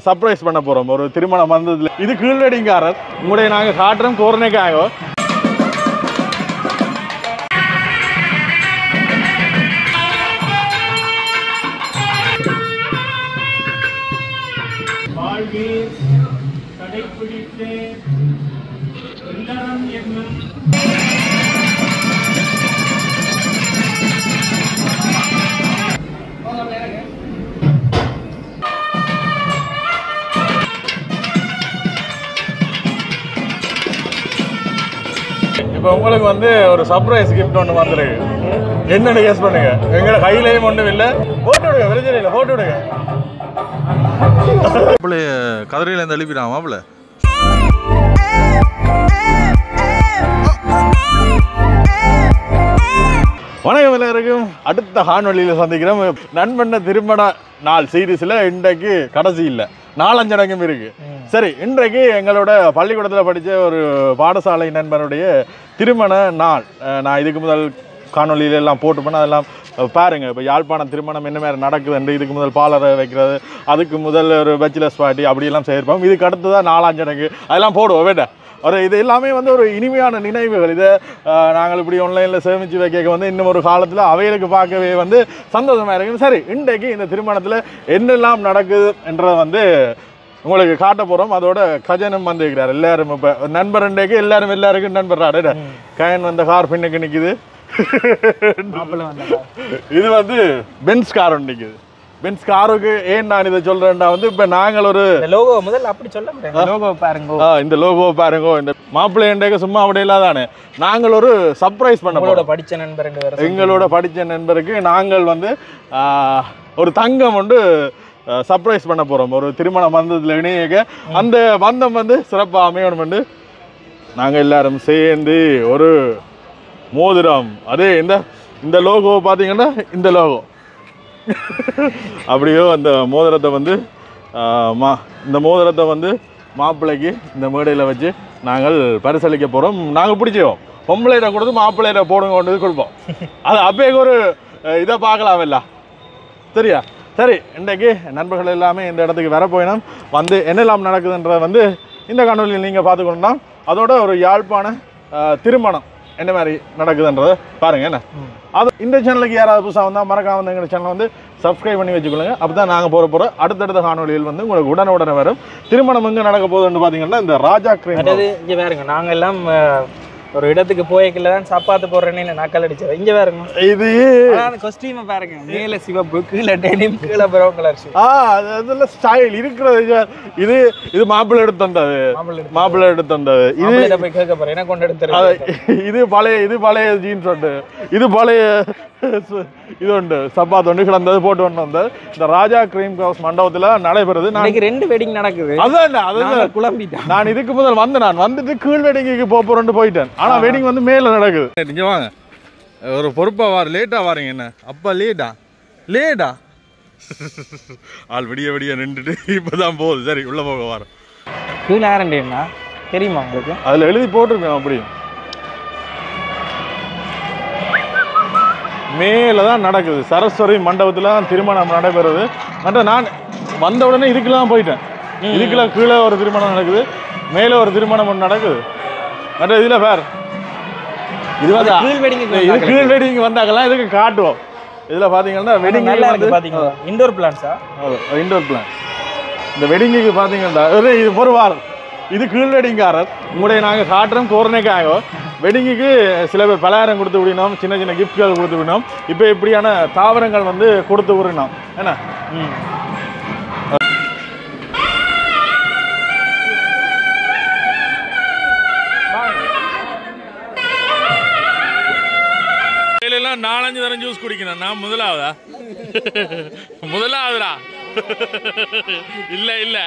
Surprise பண்ண போறோம் ஒரு திருமண மண்டபத்துல. இது கீழ்வெடிங்காரர் உங்களுடைய நாங்க காட்டுறோம் கோரணைக்காக. கடைபிடித்து இல்லறம் என்னும் இப்போ உங்களுக்கு வந்து ஒரு சர்ப்ரைஸ் கிஃப்ட் ஒன்று வந்துருக்கு. என்னன்னு கெஸ் பண்ணுங்க. எங்களை கையிலையும் ஒன்றும் இல்லை. போட்டு விடுங்க, பிரச்சனை இல்லை, போட்டு விடுங்க. மாப்பிள்ளை கதிரையில இருந்து எழுப்பிடான் மாப்பிள்ளை. வணக்கம் எல்லாருக்கும். அடுத்த காணொலியில் சந்திக்கிறோம். நண்பண்ண திருமண நாள் சீரீஸில் இன்றைக்கு கடைசி இல்லை, 4-5 அடங்கும் இருக்கு. சரி, இன்றைக்கு எங்களோட பள்ளிக்கூடத்தில் படித்த ஒரு பாடசாலை நண்பனுடைய திருமண நாள். நான் இதுக்கு முதல் காணொலியில எல்லாம் போட்டு பண்ண அதெல்லாம் பாருங்க. இப்போ யாழ்ப்பாணம் திருமணம் என்ன மாதிரி நடக்குதுன்னு இதுக்கு முதல் பாலரை வைக்கிறது, அதுக்கு முதல் ஒரு பேச்சுலர்ஸ் பார்ட்டி அப்படியெல்லாம் செய்யிருப்போம். இதுக்கு அடுத்து தான் 4-5 அடங்கு அதெல்லாம் போடுவோம். வேண்டா ஒரு இது எல்லாமே வந்து ஒரு இனிமையான நினைவுகள். இதை நாங்கள் இப்படி ஆன்லைனில் சேமித்து வைக்க வந்து இன்னும் ஒரு காலத்தில் அவைகளுக்கு பார்க்கவே வந்து சந்தோஷமாக இருக்குது. சரி, இன்றைக்கு இந்த திருமணத்தில் என்னெல்லாம் நடக்குது என்றதை வந்து உங்களுக்கு காட்ட போகிறோம். அதோட கஜனும் வந்துருக்கிறார். எல்லாரும் இப்போ நண்பர் இன்றைக்கு எல்லாருக்கும் நண்பர் ராடு. கயன் வந்த கார் பின்னுக்கு நிற்குது. இது வந்து பென்ஸ் கார் நிற்குது. பென்ஸ் காருக்கு ஏன் நான் இதை சொல்றேன்டா வந்து இப்போ நாங்கள் ஒரு லோகோ முதல்ல அப்படி சொல்ல முடியாது. லோகோ பாருங்க, இந்த லோகோ பாருங்க. இந்த மாப்பிள்ளை இன்றைக்கு சும்மா அப்படி இல்லாதானே நாங்கள் ஒரு சர்ப்ரைஸ் பண்ண போறோம். படித்த நண்பர் எங்களோட படித்த நண்பருக்கு நாங்கள் வந்து ஒரு தங்கம் வந்து சர்ப்ரைஸ் பண்ண போறோம். ஒரு திருமண பந்தத்தில் இணைய அந்த பந்தம் வந்து சிறப்பாக அமையணும் என்று நாங்கள் எல்லாரும் சேர்ந்து ஒரு மோதிரம். அதே இந்த லோகோ பார்த்தீங்கன்னா இந்த லோகோ அப்படியோ அந்த மோதிரத்தை வந்து இந்த மோதிரத்தை வந்து மாப்பிள்ளைக்கு இந்த மேடையில் வச்சு நாங்கள் பரிசளிக்க போகிறோம். நாங்கள் பிடிச்சோம் பொம்பளையிட கொடுத்து மாப்பிள்ளையிட போடுங்க கொண்டு கொடுப்போம். அது அப்பயே ஒரு இதை பார்க்கலாம் இல்லை சரியா? சரி, இன்றைக்கு நண்பர்கள் எல்லாமே இந்த இடத்துக்கு வர போயினோம். வந்து என்னெல்லாம் நடக்குதுன்றத வந்து இந்த காணொலியில் நீங்கள் பார்த்துக்கணும்னா அதோட ஒரு யாழ்ப்பாண திருமணம் என்ன மாதிரி நடக்குதுன்றதை பாருங்க. என்ன அது இந்த சேனலுக்கு யாராவது புதுசாக வந்தால் மறக்காம வந்து எங்கள் சேனலை வந்து சப்ஸ்கிரைப் பண்ணி வச்சுக்கொள்ளுங்க. அப்போ தான் நாங்கள் போகிற அடுத்தடுத்த காணொலியில் வந்து உங்களுக்கு உடனே வரும். திருமணம் எங்கே நடக்க போகுதுன்னு பார்த்தீங்கன்னா இந்த ராஜா கிரீம். இங்கே வேறுங்க, நாங்கள் எல்லாம் ஒரு இடத்துக்கு போய்க்கல தான் சப்பாத்து போடுறேன்னு நக்கல் அடிச்சது. இங்கே வேறுங்க, இது காஸ்டியூமை பாருங்க. மேலே சிவப்பு, கீழே டெனிம், கீழே ப்ரௌன் கலர். அதெல்லாம் ஸ்டைல் இருக்கிறது. இது மாப்பிள்ளை எடுத்து தந்தது. மாப்பிள்ளை எடுத்து தந்தது. இது போய் கேட்க போறேன், என்ன கொண்டு எடுத்து. இது பழைய ஜீன்ஸ் உண்டு, இது பழைய இது உண்டு, சப்பாத்து ஒன்று கிடந்தது போட்டு ஒன்று வந்தது. இந்த ராஜா கிரீம் ஹவுஸ் மண்டபத்தில் நடைபெறுது. நாளைக்கு 2 வெட்டிங் நடக்குது. அதான் குழம்பிட்டேன். நான் இதுக்கு முதல் நான் வந்துட்டு கீழ் வெட்டிங்கு போறேன்னு போயிட்டேன். ஆனா வெட்டிங் வந்து மேல நடக்குது. நீங்க வாங்க, ஒரு பொறுப்பா வாரு. லேட்டா வாரீங்க. என்ன அப்பா லேட்டா ஆள் விடிய நின்றுட்டு இப்பதான் போகுது. சரி, உள்ள போக வாரம். கீழே யாருன்னா தெரியுமா உங்களுக்கு? அதுல எழுதி போட்டிருக்கேன். அப்படி மேலதான் நடக்குது. சரஸ்வதி மண்டபத்துல தான் திருமணம் நடைபெறுது. நான் வந்த உடனே இதுக்கெல்லாம் போயிட்டேன். இதுக்கெல்லாம் கீழே ஒரு திருமணம் நடக்குது, மேல ஒரு திருமணம் ஒன்று நடக்குது. இதுல பேர் இது வந்து கீழ் வெட்டிங் வந்தாங்கலாம் இதுக்கு காட்டுவோம். இதுல பாத்தீங்கன்னா வெட்டிங் இண்டோர் பிளான்ஸா? Indoor plan. இந்த வெட்டிங்குக்கு பாத்தீங்கன்னா இது ஒரு வாரம். இது கீழ் வெட்டிங்காரர் உங்களுடைய நாங்கள் காட்டுறோம் கோரணைக்காக. வெட்டிங்குக்கு சில பேர் பலகாரம் கொடுத்து விடணும், சின்ன கிஃப்ட்கள் கொடுத்து விடணும். இப்போ இப்படியான தாவரங்கள் வந்து கொடுத்து விடணும். என்ன எல்லாம் 4-5 தரம் ஜூஸ் குடிக்கணும். நான் முதலாவதா? முதலாவதுடா இல்ல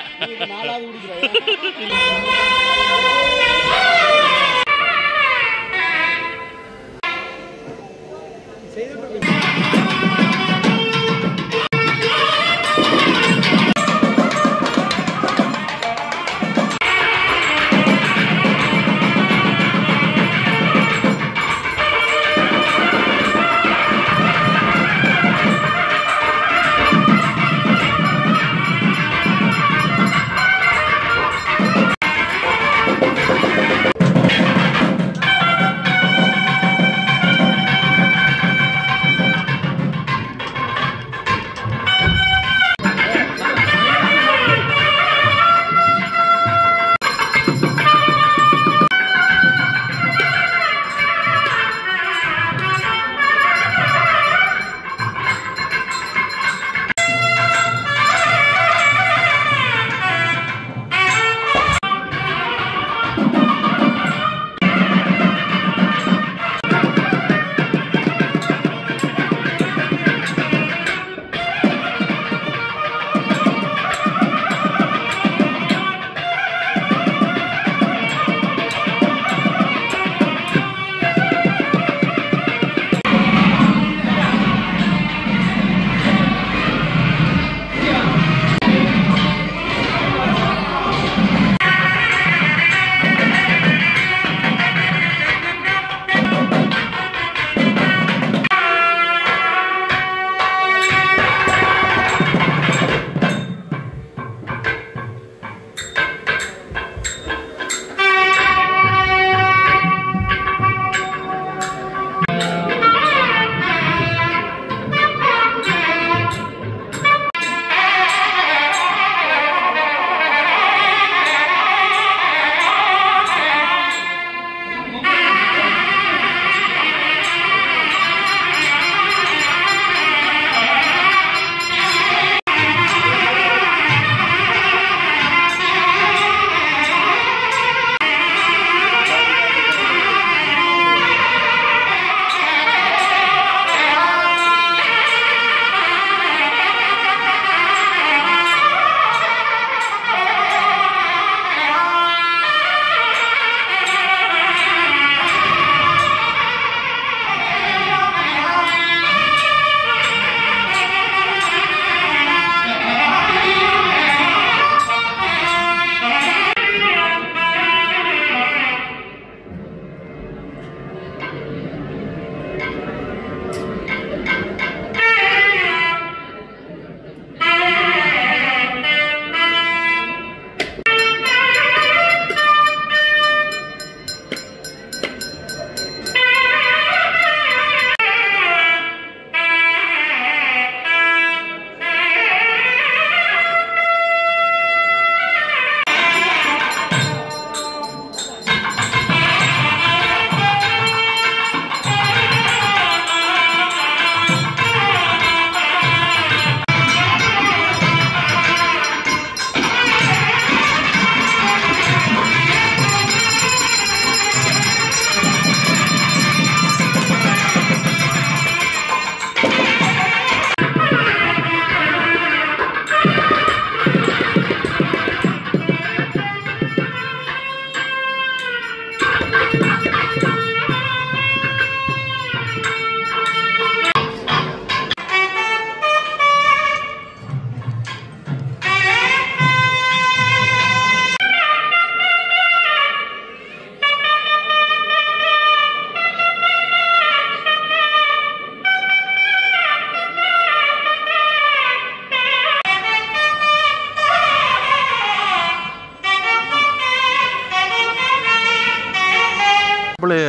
மாப்பிள்ளை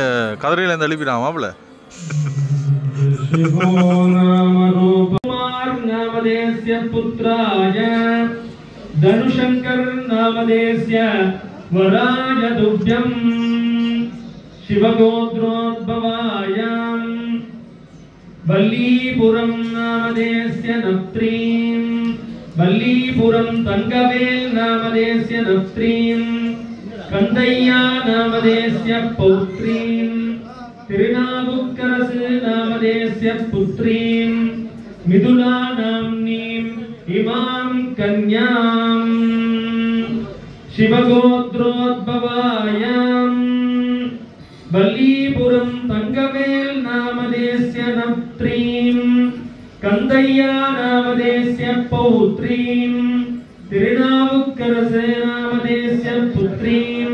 கதிரையிலேருந்து எழுப்பிடான் மாப்பிள்ளை. नामदेस्य पुत्राय धनुशंकर नामदेस्य वराय तुभ्यं शिवगोत्रोद्भवाय वल्लीपुरं नामदेस्य नप्त्रीं वल्लीपुरं तंगवेल नामदेस्य नप्त्रीं कंदैया नामदेस्य पौत्रीं तिरुनावुक्करसु नामदेस्य पुत्रीं मिदुला नाम्नीं इमां कन्यां शिवगोत्रोद्भवायां वल्लीपुरं तंगवेल नामदेस्य नप्त्रीं कंदैया नामदेस्य पौत्रीं तिरुनावुक्करसु नामदेस्य पुत्रीं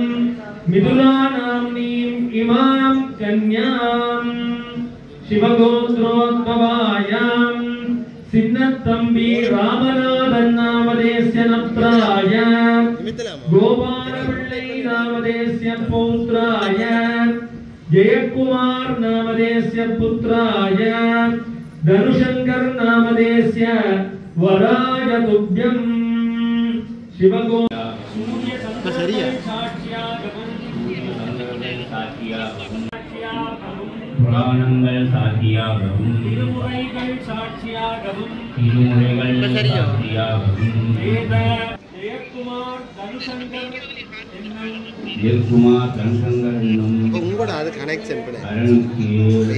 मिदुला नाम्नीं इमां कन्यां शिवगोत्रोद्भवायां सिन्नत्तम्बी रामनाथन् नामदेस्य नप्त्राय गोपालपिळ्ळै नामदेस्य पौत्राय जयकुमार नामदेस्य पुत्राय धनुशंकर नामदेस्य वराय तुभ्यं शिवगो புராணங்கள் சாட்சியாகவும் திருமுறைகள் சாட்சியாகவும் ஜெயக்குமார் தனுசங்கர் என்னும் உங்களோட அது கனெக்ஷன் பண்ண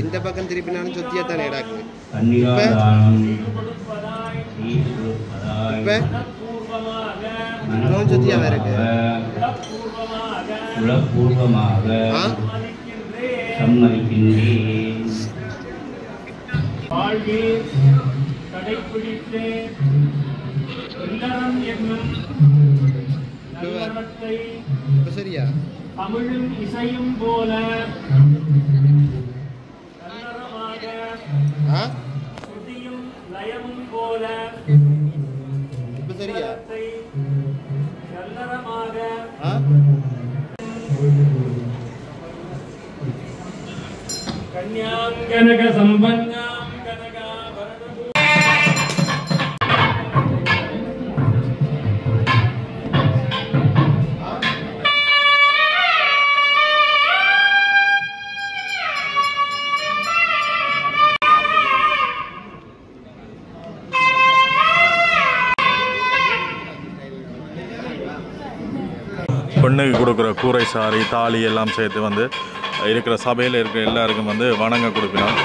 எந்த பக்கம் திருப்பினாலும் சொத்தியா தானே இடாக்குது. இப்ப சொத்தியாவே இருக்கு. குலப்பூர்வமாக சம்மதிக்கின்றேன். வாழ்வில் கடைப்பிடித்து இல்லறம் என்னும் நல்லறத்தை சரியா தமிழும் இசையும் போல நல்லறமாக சுதியும் லயமும் போல இப்ப சரியா நல்லறமாக कन्यां कनक संपन्नां कनकाभरणभूषितां பெண்ணுக்கு கொடுக்குற கூரை சாரி தாலி எல்லாம் சேர்த்து வந்து இருக்கிற சபையில் இருக்கிற எல்லாருக்கும் வந்து வணங்க கொடுப்பினோம்.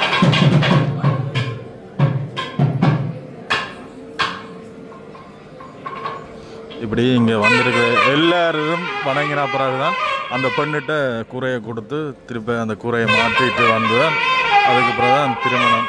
இப்படி இங்கே வந்திருக்கிற எல்லாரும் வணங்கின பிறகுதான் அந்த பெண்ணிட்ட கூரையை கொடுத்து திருப்பி அந்த கூரையை மாற்றிட்டு வந்து தான் அதுக்கு பிறகுதான் திருமணம்.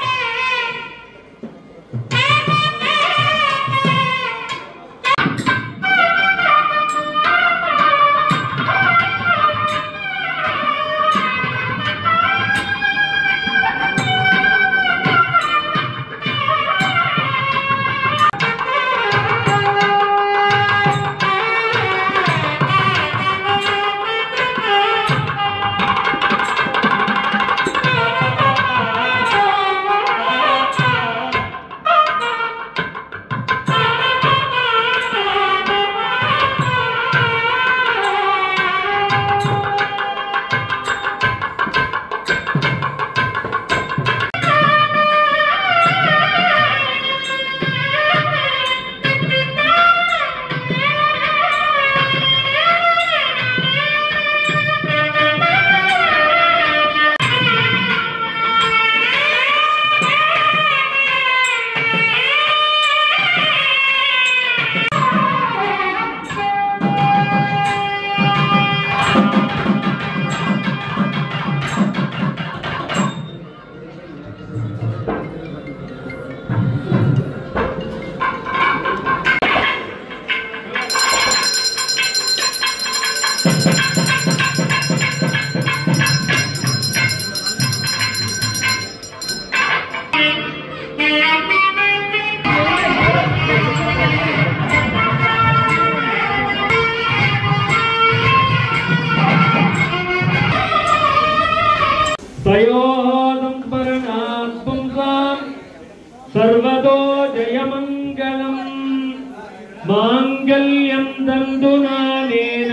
बन्धुनानेन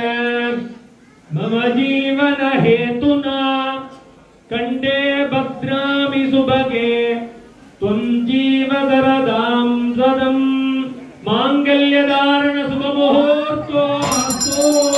मम जीवन हेतुना कंडे भद्रामि सुभगे त्वं जीवदरदां सदं मांगल्यधारण शुभमुहूर्तो अस्तु।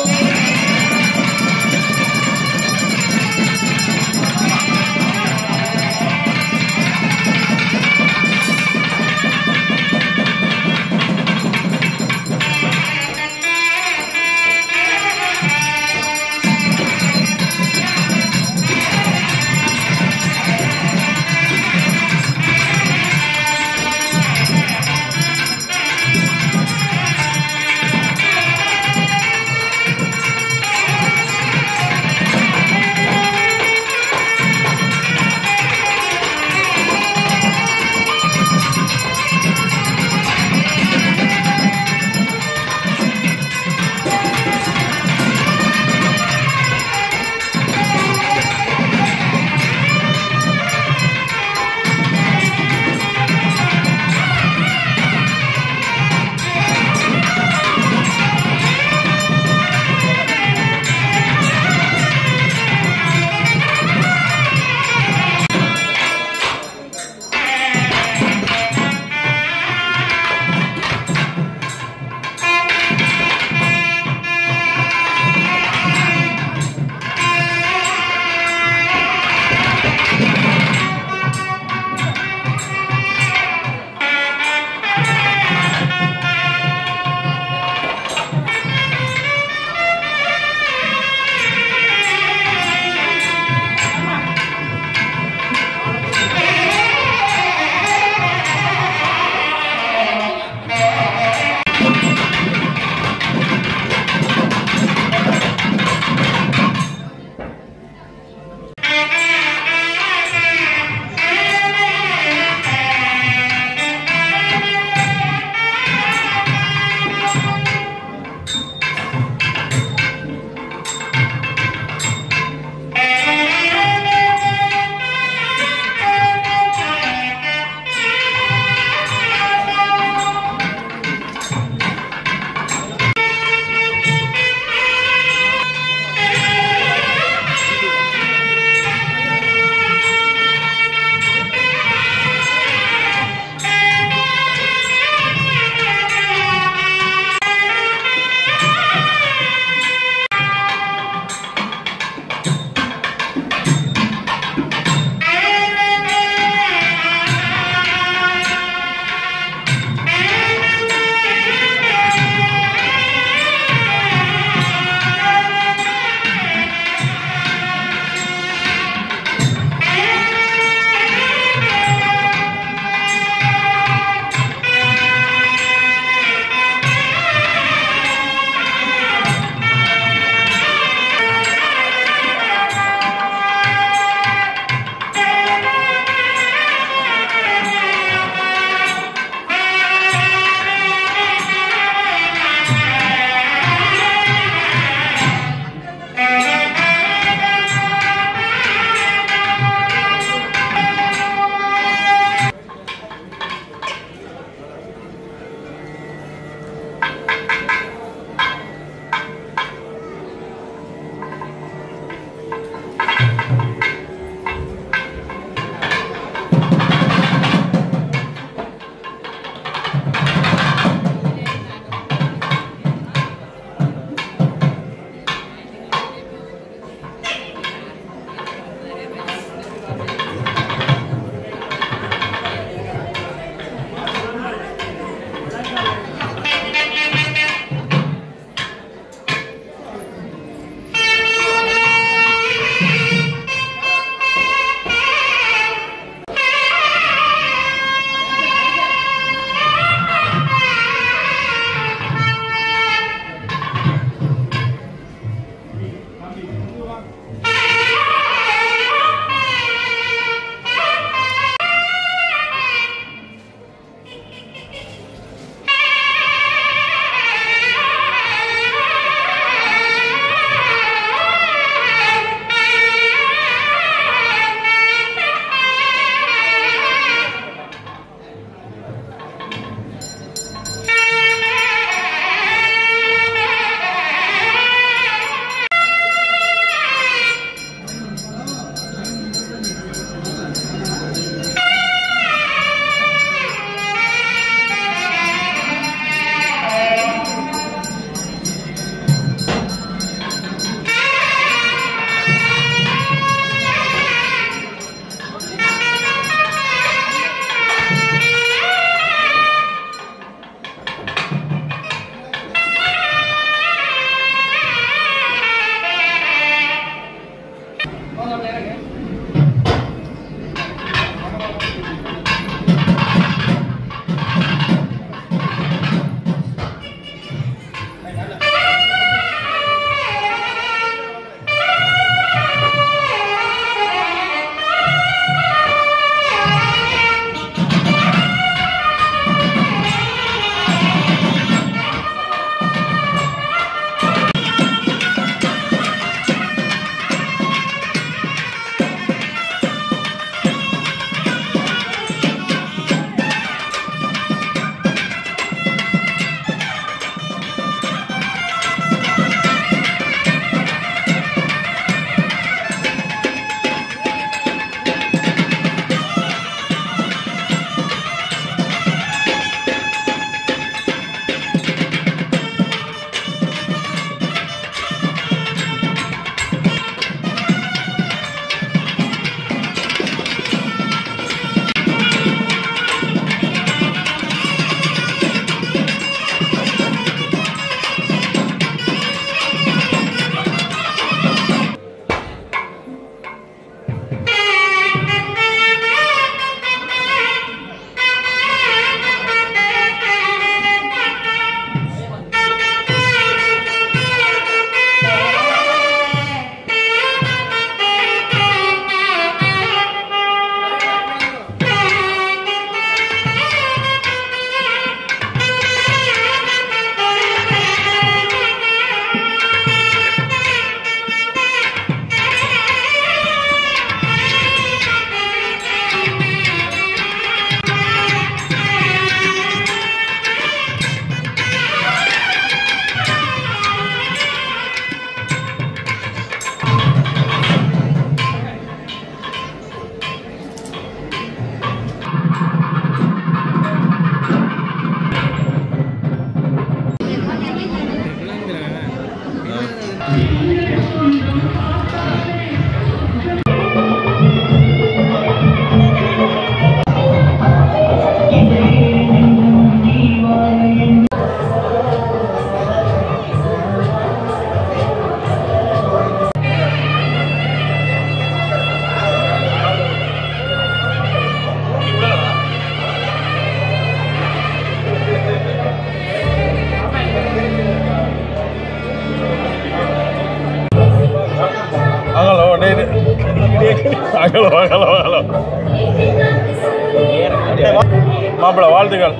மாப்பிள்ள வாழ்த்துக்கள்.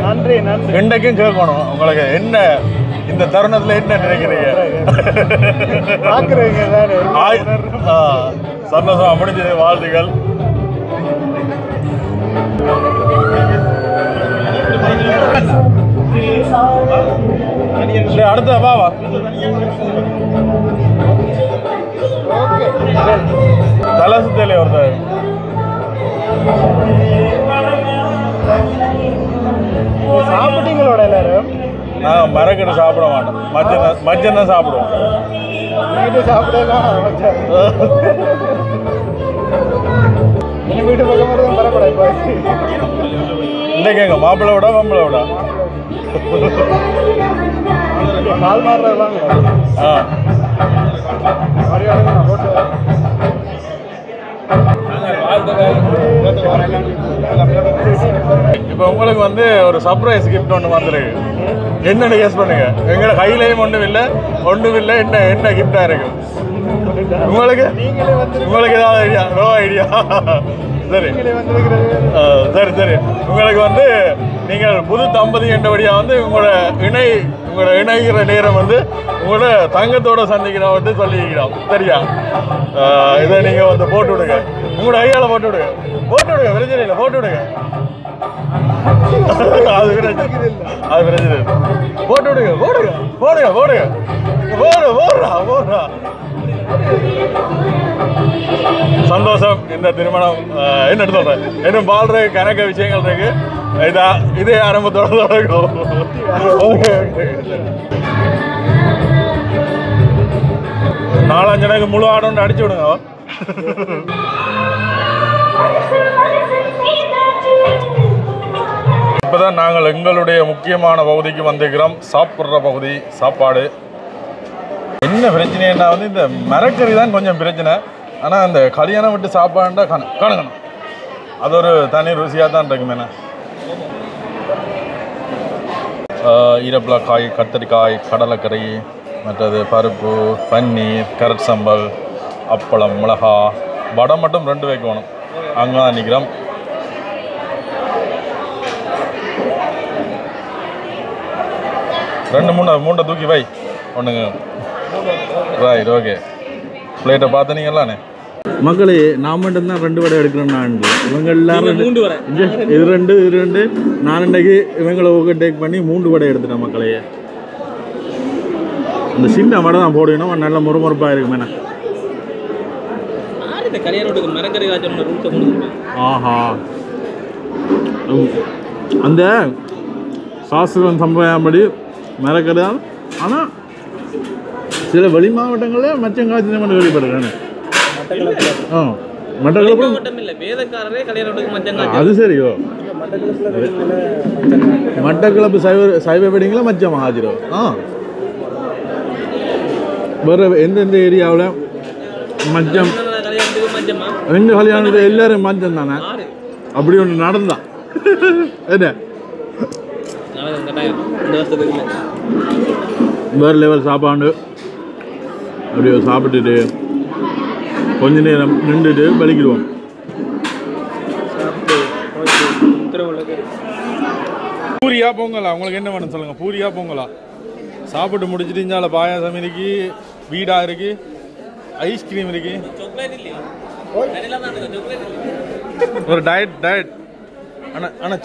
நன்றி நன்றி. இன்றைக்கும் கேட்கணும் உங்களுக்கு என்ன இந்த தருணத்துல என்ன நினைக்கிறீங்க? பார்க்குறீங்க சந்தோஷமா முடிஞ்சது. வாழ்த்துக்கள். அடுத்த பாவா தலை சுத்தலே ஒருத்தர் சாப்பிட்டீங்களோட எல்லாரும்? நாங்கள் மரக்கடை சாப்பிட மாட்டோம். மச்சம் தான் சாப்பிடுவோம். சாப்பிடலாம். என் வீட்டு பக்கம் மட்டும் வரக்கூடாது. இன்றைக்கு எங்க மாப்பிள்ளை விட மாப்பிள்ளை விட கால் மாறுறதுலாம் இப்போ உங்களுக்கு வந்து ஒரு சர்ப்ரைஸ் கிஃப்ட் ஒன்று வந்துருக்கு. என்னென்னு கெஸ் பண்ணுங்க. எங்களோட கையிலையும் ஒன்றும் இல்லை. என்ன கிஃப்டா இருக்கு உங்களுக்கு? உங்களுக்கு ஏதாவது ஐடியா? No idea. சரி சரி. உங்களுக்கு வந்து நீங்கள் புது தம்பதி என்றபடியா வந்து உங்களோட இணைகிற நேரம் வந்து உங்களோட தங்கத்தோட சந்திக்கிறோம் வந்து சொல்லிக்கிறோம். சரியா? இதை நீங்க வந்து போட்டு விடுங்க. உங்களோட ஐயால போட்டு விடுங்க. பிரச்சனை இல்லை. போட்டு விடுங்க. அது பிரச்சனை. போட்டு விடுங்க. போடுறா. சந்தோஷம். இந்த திருமணம் என்ன சொல்றேன், இன்னும் வாழ்ற கணக்க விஷயங்கள் இருக்கு. இதே ஆரம்பத்தோட தொடங்கும். நாலஞ்சு எனக்கு முழு ஆடோன்னு அடிச்சு விடுங்க. இப்பதான் நாங்கள் எங்களுடைய முக்கியமான பகுதிக்கு வந்திருக்கிறோம். சாப்பிட்ற பகுதி. சாப்பாடு என்ன பிரச்சனைன்னா வந்து இந்த மரக்கறி தான் கொஞ்சம் பிரச்சனை. ஆனால் அந்த கல்யாணம் விட்டு சாப்பாடுண்டா கணக்கணும். அது ஒரு தனி ருசியாக தான் இருக்குமேண்ணா. ஈரப்பழக்காய், கத்தரிக்காய், கடலைக்கறி, மற்றது பருப்பு, பன்னீர், கரட் சம்பல், அப்பளம், மிளகா, வடை மட்டும் 2 வைக்கணும். அங்கே தான் நிற்கிறோம். மூண்டை தூக்கி வை ஒன்றுங்க. Right, okay. பிளேட்டை பார்த்தனீங்களாண்ணே மக்களே. நான் மட்டும்தான் 2 வடை எடுக்கிறேன். நான் இவங்க எல்லாரும் 3 வடை. இது 2 நான் இன்றைக்கு இவங்களை டேக் பண்ணி 3 வடை எடுத்துட்டேன் மக்களே. இந்த சின்ன வடை தான் போடணும். நல்ல முறுமுறுப்பாக இருக்குமேண்ணா. ஆஹா, அந்த சாஸ்திரம் சம்பிரதாயப்படி மரக்கறி தான். ஆனால் சில வெளி மாவட்டங்களில் மச்சங்காய்ச்சி மட்டும் கேள்விப்படுறேன். அது சரியோ? மட்டக்களப்பு சைவ வெடிங்களா மச்சம் ஆஜிரோ? வேறு எந்தெந்த ஏரியாவில் மச்சம்? எங்கள் கல்யாணத்தில் எல்லாரும் மஞ்சம் தானே. அப்படி ஒன்று நடந்தான் என்ன வேறு லெவல் சாப்பாடு. அப்படியே சாப்பிட்டுட்டு கொஞ்ச நேரம் நின்றுட்டு வலிக்கிடுவோம். பூரியா பொங்கலா? உங்களுக்கு என்ன வேணும் சொல்லுங்க. பூரியா பொங்கலா? சாப்பிட்டு முடிச்சுட்டு இஞ்சால பாயாசம் இருக்கு, வீடா இருக்கு, ஐஸ்கிரீம் இருக்கு. ஒரு டயட். அண்ணா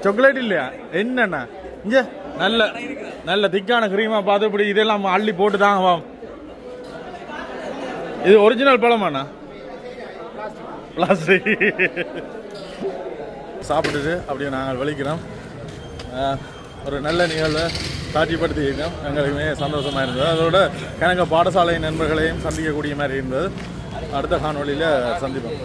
சாக்லேட் இல்லையா? என்னண்ணா இங்க நல்ல திக்கான கிரீமா பார்த்து இப்படி இதெல்லாம் அள்ளி போட்டு தாங்க. இது ஒரிஜினல் பழமாண்ணா? பிளாஸ்டிக். சாப்பிட்டுட்டு அப்படியே நாங்கள் வலிக்கிறோம். ஒரு நல்ல நிகழ்வு. காட்சிப்படுத்தியிருக்கோம். எங்களுக்குமே சந்தோஷமாக இருந்தது. அதோட கணக்க பாடசாலை நண்பர்களையும் சந்திக்கக்கூடிய மாதிரி இருந்தது. அடுத்த காணொளியில் சந்திப்போம்.